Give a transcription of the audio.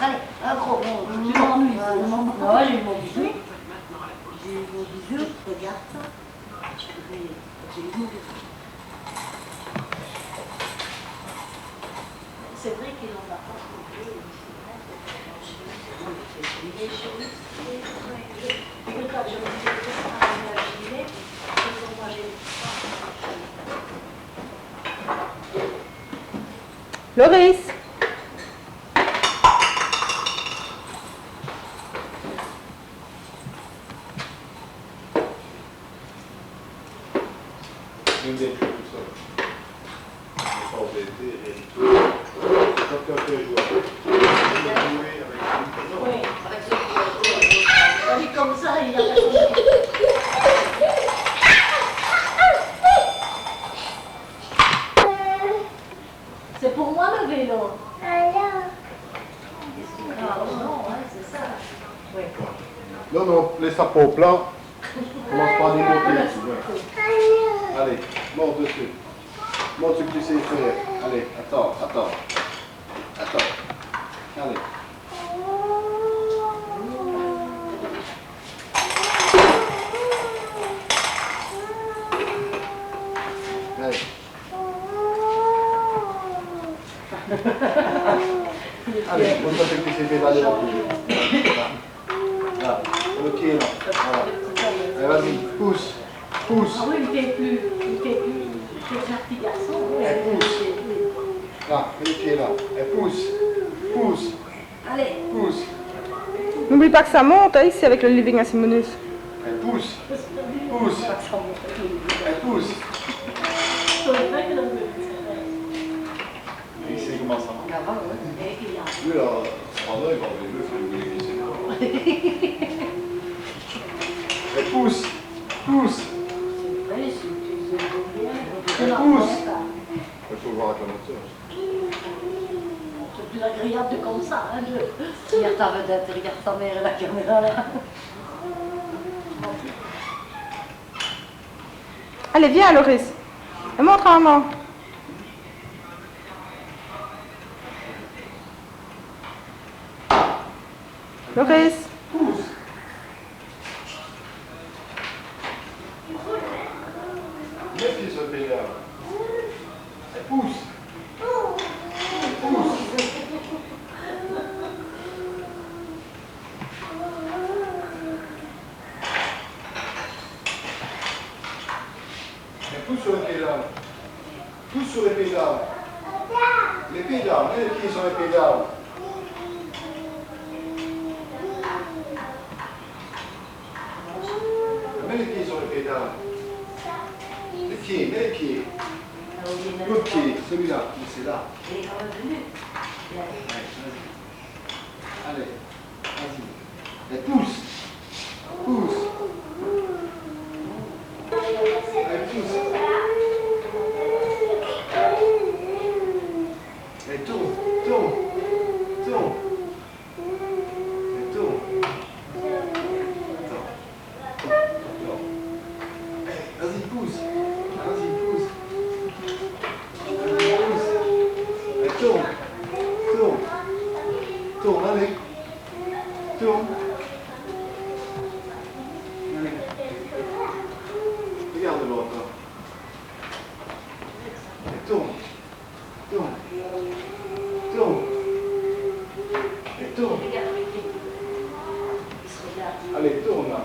Allez, un gros bon. Ouais, j'ai eu mon bisou. J'ai eu mon bisou. Regarde ça. J'ai eu mon bisou. C'est vrai qu'il en a pas trouvé. Il est chez lui. Et quand je me suis imaginé, ils ont mangé Loris. Une des choses tout ça. Je pense que c'était quand tu as fait jouer oui, avec ce on dit comme ça, il y a personne. C'est pour moi le vélo. Ah non, ouais, c'est ça. Oui. Non, non, laisse ça pas au plan. Commence par les monter dessus. Ouais. Allez, monte dessus. Monte ce que tu sais faire. Allez, attends. Allez. Allez. Allez, monte ce que tu sais faire d'aller en plus. Là, le pied là. Voilà. Allez, vas-y, pousse. Ah oui, il fait plus un petit garçon. Elle pousse. Là, le pied là. Elle pousse. Allez. Pousse. N'oublie pas que ça monte hein, ici avec le living à Simonus. Elle pousse. Elle pousse. Il sait comment ça marche. Lui, là, 3 ans, il va enlever le feu, il sait pas. Elle pousse. Elle pousse. Il faut voir avec la moteur. C'est plus agréable de comme ça, hein, regarde ta vedette, regarde ta mère et la caméra là. Allez, viens Loris. Et montre à maman. Loris. Pousse. Mets le pied sur le pédale. Elle pousse. Pousse sur les pédales. Pousse sur les pédales. Les pédales, mets les pieds sur les pédales. Mets les pieds sur les pédales. Les pieds, mets les pieds. L'autre pied, celui-là, c'est là. Allez, vas-y. Et pousse. Allez, pousse. Et tourne. Et tourne. Vas-y, pousse. Et tourne. Allez. Tourne. Allez. Regarde l'autre. Et tourne. Et tourne. Allez, tourne là.